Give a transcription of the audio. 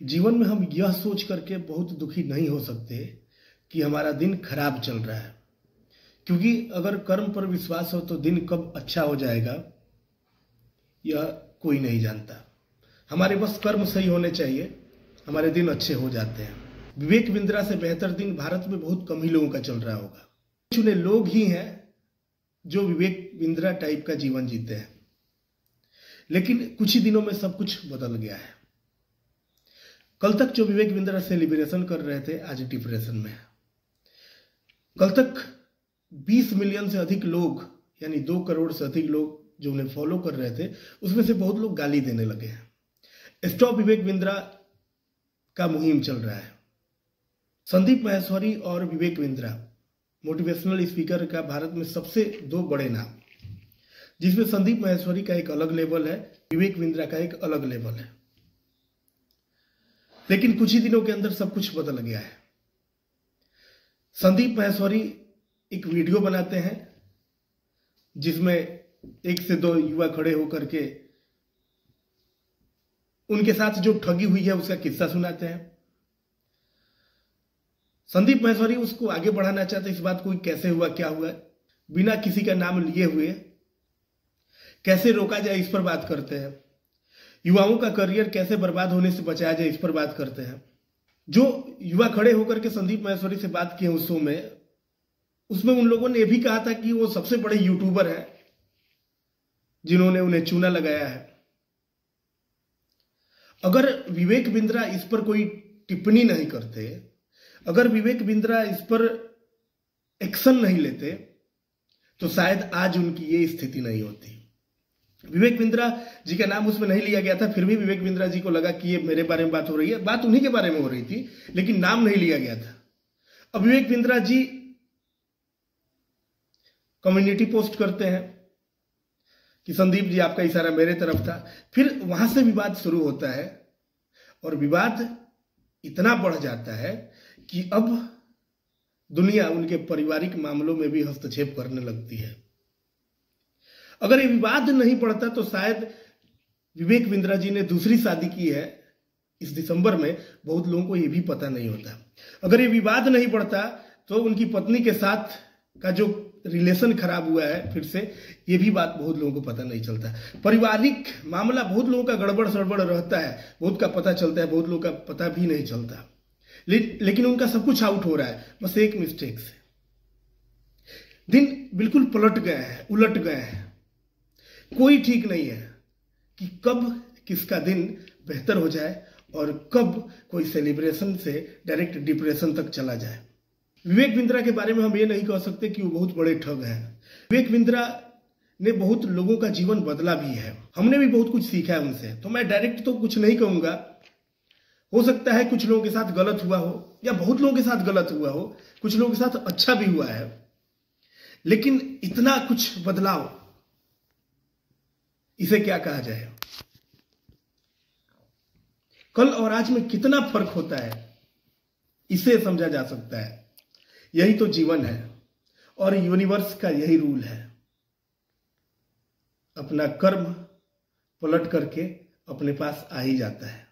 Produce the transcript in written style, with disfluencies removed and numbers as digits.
जीवन में हम यह सोच करके बहुत दुखी नहीं हो सकते कि हमारा दिन खराब चल रहा है, क्योंकि अगर कर्म पर विश्वास हो तो दिन कब अच्छा हो जाएगा यह कोई नहीं जानता। हमारे बस कर्म सही होने चाहिए, हमारे दिन अच्छे हो जाते हैं। विवेक बिंद्रा से बेहतर दिन भारत में बहुत कम ही लोगों का चल रहा होगा। चुने लोग ही हैं जो विवेक बिंद्रा टाइप का जीवन जीते हैं, लेकिन कुछ ही दिनों में सब कुछ बदल गया है। कल तक जो विवेक बिंद्रा सेलिब्रेशन कर रहे थे आज डिप्रेशन में है। कल तक 20 मिलियन से अधिक लोग यानी 2 करोड़ से अधिक लोग जो उन्हें फॉलो कर रहे थे, उसमें से बहुत लोग गाली देने लगे हैं। स्टॉप विवेक बिंद्रा का मुहिम चल रहा है। संदीप माहेश्वरी और विवेक बिंद्रा मोटिवेशनल स्पीकर का भारत में सबसे 2 बड़े नाम, जिसमें संदीप माहेश्वरी का एक अलग लेवल है, विवेक बिंद्रा का एक अलग लेवल है। लेकिन कुछ ही दिनों के अंदर सब कुछ बदल गया है। संदीप माहेश्वरी एक वीडियो बनाते हैं जिसमें 1 से 2 युवा खड़े होकर के उनके साथ जो ठगी हुई है उसका किस्सा सुनाते हैं। संदीप माहेश्वरी उसको आगे बढ़ाना चाहते, इस बात को कैसे हुआ, क्या हुआ, बिना किसी का नाम लिए हुए कैसे रोका जाए इस पर बात करते हैं। युवाओं का करियर कैसे बर्बाद होने से बचाया जाए इस पर बात करते हैं। जो युवा खड़े होकर के संदीप माहेश्वरी से बात किए उस शो में, उसमें उन लोगों ने यह भी कहा था कि वो सबसे बड़े यूट्यूबर हैं जिन्होंने उन्हें चूना लगाया है। अगर विवेक बिंद्रा इस पर कोई टिप्पणी नहीं करते, अगर विवेक बिंद्रा इस पर एक्शन नहीं लेते, तो शायद आज उनकी ये स्थिति नहीं होती। विवेक बिंद्रा जी का नाम उसमें नहीं लिया गया था, फिर भी विवेक बिंद्रा जी को लगा कि ये मेरे बारे में बात हो रही है। बात उन्हीं के बारे में हो रही थी, लेकिन नाम नहीं लिया गया था। अब विवेक बिंद्रा जी कम्युनिटी पोस्ट करते हैं कि संदीप जी आपका इशारा मेरे तरफ था। फिर वहां से विवाद शुरू होता है और विवाद इतना बढ़ जाता है कि अब दुनिया उनके पारिवारिक मामलों में भी हस्तक्षेप करने लगती है। अगर ये विवाद नहीं बढ़ता तो शायद विवेक बिंद्रा जी ने दूसरी शादी की है इस दिसंबर में, बहुत लोगों को यह भी पता नहीं होता। अगर ये विवाद नहीं बढ़ता तो उनकी पत्नी के साथ का जो रिलेशन खराब हुआ है फिर से, ये भी बात बहुत लोगों को पता नहीं चलता। पारिवारिक मामला बहुत लोगों का गड़बड़ सड़बड़ रहता है, बहुत का पता चलता है, बहुत लोगों का पता भी नहीं चलता। लेकिन उनका सब कुछ आउट हो रहा है बस एक मिस्टेक से। दिन बिल्कुल पलट गए हैं, उलट गए हैं। कोई ठीक नहीं है कि कब किसका दिन बेहतर हो जाए और कब कोई सेलिब्रेशन से डायरेक्ट डिप्रेशन तक चला जाए। विवेक बिंद्रा के बारे में हम ये नहीं कह सकते कि वो बहुत बड़े ठग हैं। विवेक बिंद्रा ने बहुत लोगों का जीवन बदला भी है, हमने भी बहुत कुछ सीखा है उनसे। तो मैं डायरेक्ट तो कुछ नहीं कहूंगा, हो सकता है कुछ लोगों के साथ गलत हुआ हो या बहुत लोगों के साथ गलत हुआ हो, कुछ लोगों के साथ अच्छा भी हुआ है, लेकिन इतना कुछ बदलाव, इसे क्या कहा जाए। कल और आज में कितना फर्क होता है इसे समझा जा सकता है। यही तो जीवन है और यूनिवर्स का यही रूल है। अपना कर्म पलट करके अपने पास आ ही जाता है।